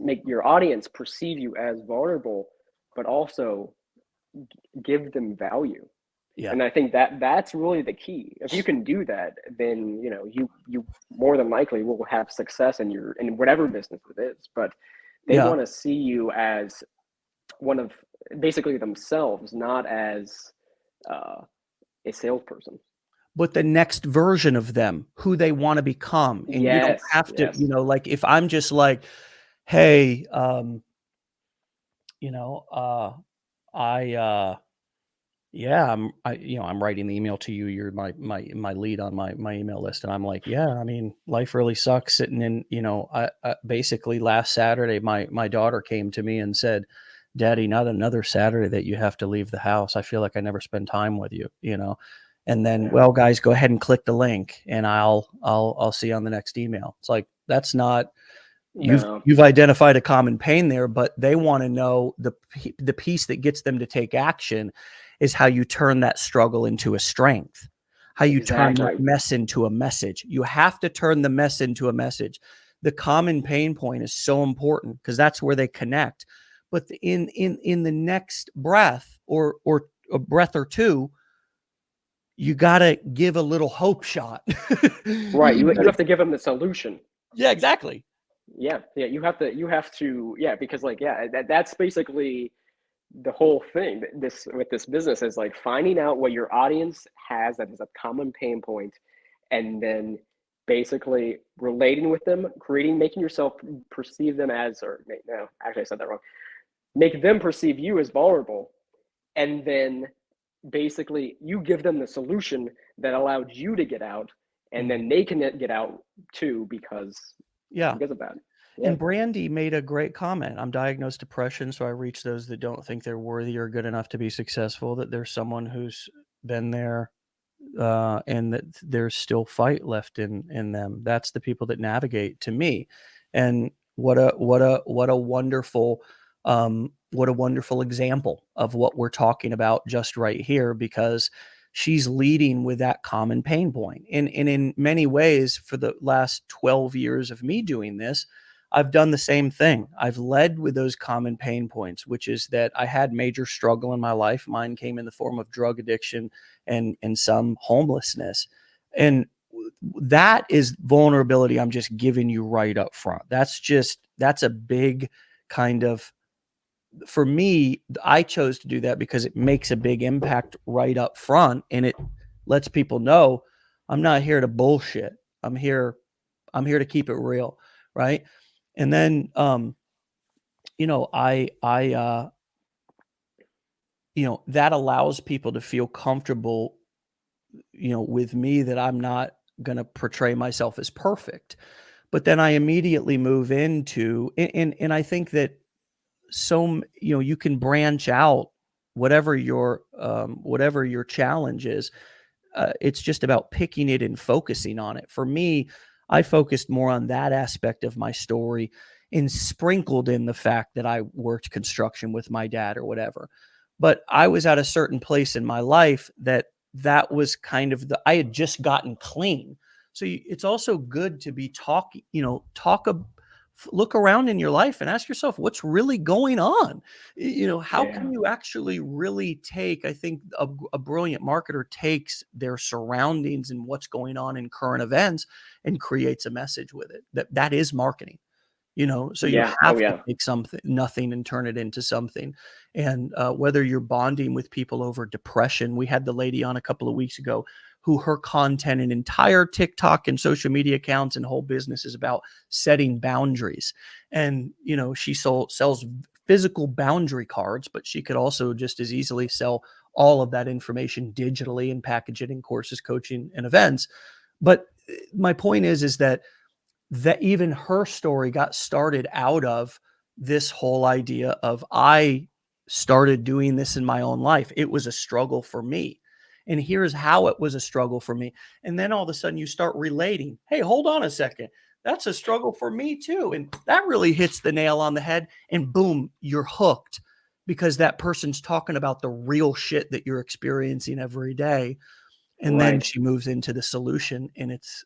make your audience perceive you as vulnerable, but also give them value. Yeah. And I think that's really the key. If you can do that, then you more than likely will have success in whatever business it is. But they want to see you as one of basically themselves, not as a salesperson, but the next version of them, who they want to become. And you don't have to, like if I'm just like, hey, I'm writing the email to you. You're my lead on my email list. And I'm like, yeah, I mean, life really sucks sitting in, I basically last Saturday, my daughter came to me and said, Daddy, not another Saturday that you have to leave the house. I feel like I never spend time with you, and then, well, guys, go ahead and click the link and I'll see you on the next email. It's like, that's not, you've identified a common pain there, but they want to know the piece that gets them to take action is how you turn that struggle into a strength, how you turn that mess into a message. You have to turn the mess into a message. The common pain point is so important because that's where they connect. But in the next breath or a breath or two, you got to give a little hope shot. Right. You have to give them the solution. Yeah, exactly. Yeah. You have to, because that's basically the whole thing. With this business is like finding out what your audience has that is a common pain point, and then basically relating with them, making yourself perceive them as, no, actually I said that wrong. Make them perceive you as vulnerable, and then basically you give them the solution that allowed you to get out, and then they can get out too because of that. Yeah. And Brandy made a great comment. I'm diagnosed depression, so I reach those that don't think they're worthy or good enough to be successful, that there's someone who's been there and that there's still fight left in them. That's the people that navigate to me. And what a wonderful example of what we're talking about just right here, because she's leading with that common pain point. And in many ways, for the last 12 years of me doing this, I've done the same thing. I've led with those common pain points, which is that I had major struggle in my life. Mine came in the form of drug addiction and some homelessness. And that is vulnerability I'm just giving you right up front. That's a big kind of, for me, I chose to do that because it makes a big impact right up front. And it lets people know I'm not here to bullshit. I'm here to keep it real. Right. And then, that allows people to feel comfortable, with me, that I'm not going to portray myself as perfect. But then I immediately move into, and I think that you can branch out whatever your challenge is. It's just about picking it and focusing on it. For me, I focused more on that aspect of my story and sprinkled in the fact that I worked construction with my dad or whatever. But I was at a certain place in my life that was kind of I had just gotten clean. So it's also good to be look around in your life and ask yourself what's really going on. How can you actually really take, I think a brilliant marketer takes their surroundings and what's going on in current events and creates a message with it. That is marketing. So you Yeah. Oh have to yeah. take something, nothing, and turn it into something. And whether you're bonding with people over depression, we had the lady on a couple of weeks ago who her content and entire TikTok and social media accounts and whole business is about setting boundaries. And, she sells physical boundary cards, but she could also just as easily sell all of that information digitally and package it in courses, coaching, and events. But my point is that even her story got started out of this whole idea of I started doing this in my own life. It was a struggle for me. And here's how it was a struggle for me. And then all of a sudden you start relating. Hey, hold on a second. That's a struggle for me too. And that really hits the nail on the head. And boom, you're hooked because that person's talking about the real shit that you're experiencing every day. And then Right. she moves into the solution and it's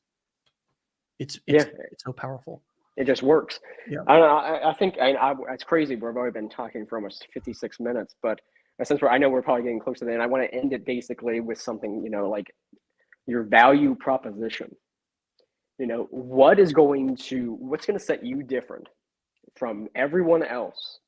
Yeah. it's so powerful. It just works. Yeah. I don't know. I think it's crazy. We've already been talking for almost 56 minutes, but since I know we're probably getting close to the end, I want to end it basically with something, like your value proposition. What's going to set you different from everyone else?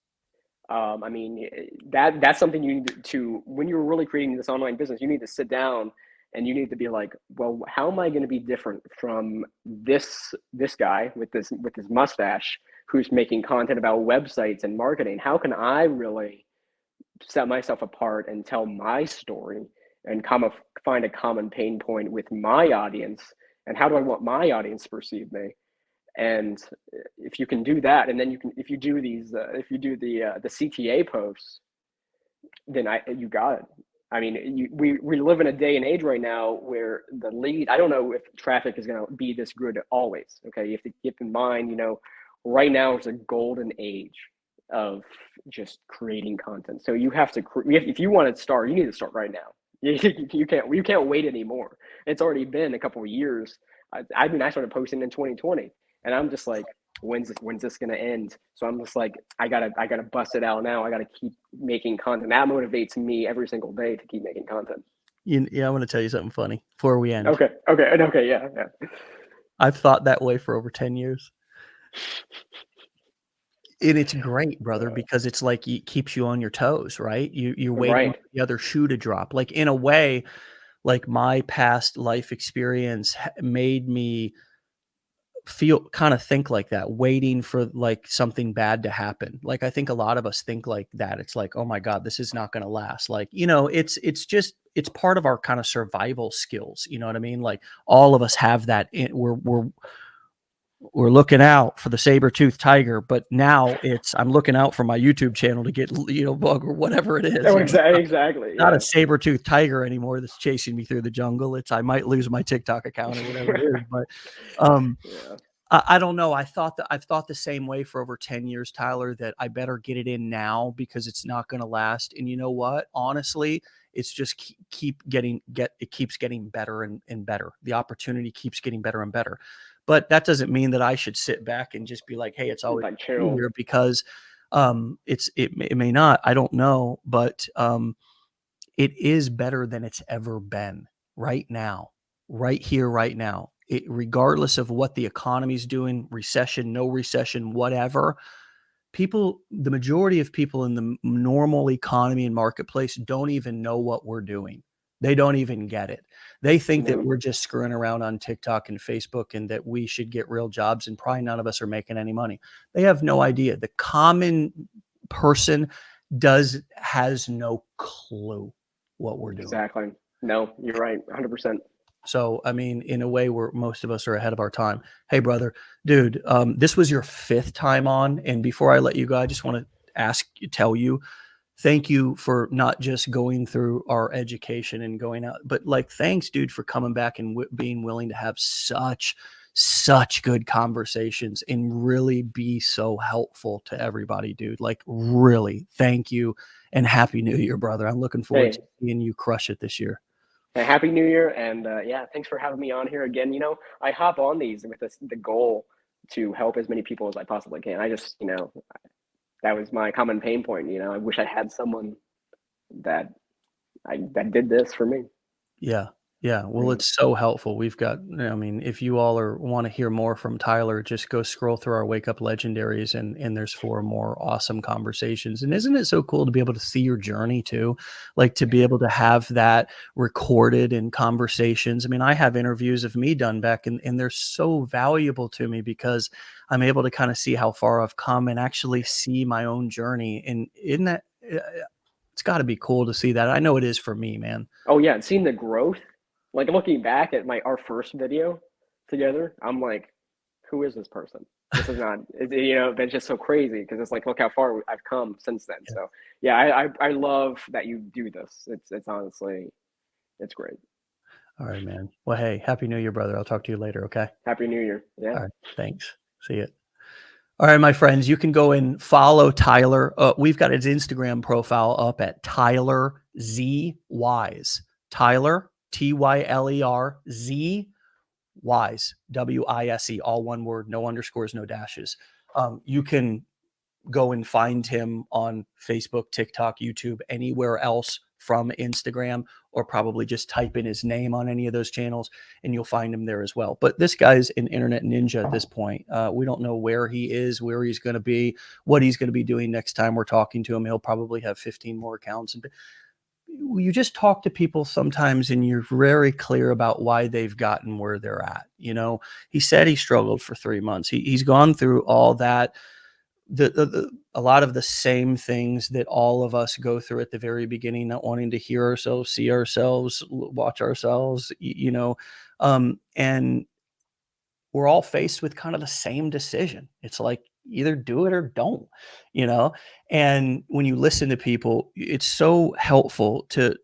I mean, that's something you need to, when you're really creating this online business, you need to sit down and you need to be like, well, how am I going to be different from this guy with his mustache who's making content about websites and marketing? How can I really set myself apart and tell my story and find a common pain point with my audience? And how do I want my audience to perceive me? And if you can do that, and then if you do the CTA posts, then you got it. I mean, we live in a day and age right now where I don't know if traffic is going to be this good always. Okay, you have to keep in mind, right now is a golden age of just creating content. So you have to, if you want to start, you need to start right now. You can't wait anymore. It's already been a couple of years. I mean, I started posting in 2020, and I'm just like, when's this gonna end? So I'm just like, I gotta bust it out now. I gotta keep making content. That motivates me every single day to keep making content. Yeah, I want to tell you something funny before we end. Okay, yeah. I've thought that way for over 10 years. And it's great, brother, because it's like it keeps you on your toes, right? You're waiting on Right. the other shoe to drop. Like in a way, like my past life experience made me kind of think like that, waiting for like something bad to happen. Like I think a lot of us think like that. It's like, oh my God, this is not going to last. Like, it's part of our kind of survival skills. You know what I mean? Like all of us have that. We're looking out for the saber-toothed tiger, but now I'm looking out for my YouTube channel to get, bug or whatever it is. Oh, It's exactly. not Yeah. a saber-toothed tiger anymore that's chasing me through the jungle. I might lose my TikTok account or whatever it is, but Yeah. I don't know. I've thought the same way for over 10 years, Tyler, that I better get it in now because it's not going to last. And you know what? Honestly, it's just it keeps getting better and better. The opportunity keeps getting better and better. But that doesn't mean that I should sit back and just be like, hey, it's always Like chill. here because it may not. I don't know, but it is better than it's ever been right now, right here, right now. Regardless of what the economy's doing, recession, no recession, whatever, the majority of people in the normal economy and marketplace don't even know what we're doing. They don't even get it. They think that No. we're just screwing around on TikTok and Facebook and that we should get real jobs and probably none of us are making any money. They have no idea. The common person has no clue what we're doing. Exactly. No, you're right. 100%. So, I mean, in a way, most of us are ahead of our time. Hey, brother, dude, this was your 5th time on. And before I let you go, I just want to tell you, thank you for not just going through our education and going out, but like, thanks, dude, for coming back and being willing to have such good conversations and really be so helpful to everybody, dude. Like, really, thank you. And Happy New Year, brother. I'm looking forward to seeing you crush it this year. Happy New Year, and yeah, thanks for having me on here again. I hop on these with the goal to help as many people as I possibly can. I just, that was my common pain point. I wish I had someone that did this for me. Yeah. Yeah, well, it's so helpful. We've got, I mean, if you all want to hear more from Tyler, just go scroll through our Wake Up Legendaries, and there's 4 more awesome conversations. And isn't it so cool to be able to see your journey too? Like to be able to have that recorded in conversations. I mean, I have interviews of me done back, and they're so valuable to me because I'm able to kind of see how far I've come and actually see my own journey. And isn't that, it's got to be cool to see that. I know it is for me, man. Oh yeah, and seeing the growth, like looking back at our first video together, I'm like, who is this person? This is not, that's just so crazy because it's like, look how far I've come since then. So yeah, I love that you do this. It's honestly, it's great. All right, man. Well, hey, Happy New Year, brother. I'll talk to you later. Okay. Happy New Year. Yeah. All right. Thanks. See you. All right, my friends, you can go and follow Tyler. We've got his Instagram profile up at Tyler Z Wise. Tyler, Tyler Z Wise, Wise, all one word, no underscores, no dashes. You can go and find him on Facebook, TikTok, YouTube, anywhere else from Instagram, or probably just type in his name on any of those channels and you'll find him there as well. But this guy's an internet ninja at this point. We don't know where he is, where he's going to be, what he's going to be doing next time we're talking to him. He'll probably have 15 more accounts. And you just talk to people sometimes and you're very clear about why they've gotten where they're at. You know, he said he struggled for 3 months. He's gone through all that. A lot of the same things that all of us go through at the very beginning, not wanting to hear ourselves, see ourselves, watch ourselves, and we're all faced with kind of the same decision. It's like either do it or don't, and when you listen to people, it's so helpful to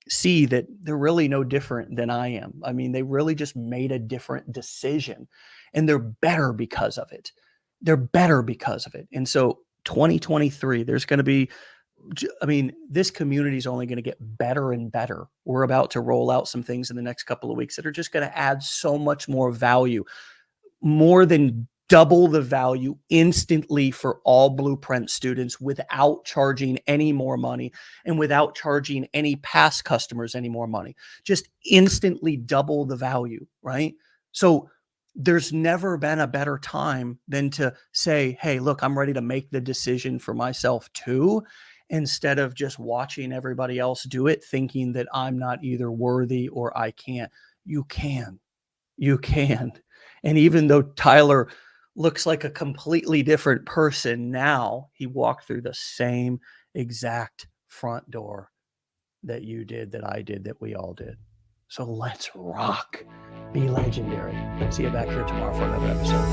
see that they're really no different than I am. I mean, they really just made a different decision and they're better because of it. They're better because of it. And so 2023, there's going to be, I mean, this community is only going to get better and better. We're about to roll out some things in the next couple of weeks that are just going to add so much more value, more than double the value instantly for all Blueprint students without charging any more money and without charging any past customers any more money. Just instantly double the value, right? So there's never been a better time than to say, hey, look, I'm ready to make the decision for myself too, instead of just watching everybody else do it, thinking that I'm not either worthy or I can't. You can. And even though Tyler looks like a completely different person now, he walked through the same exact front door that you did, that I did, that we all did. So let's rock. Be legendary. See you back here tomorrow for another episode.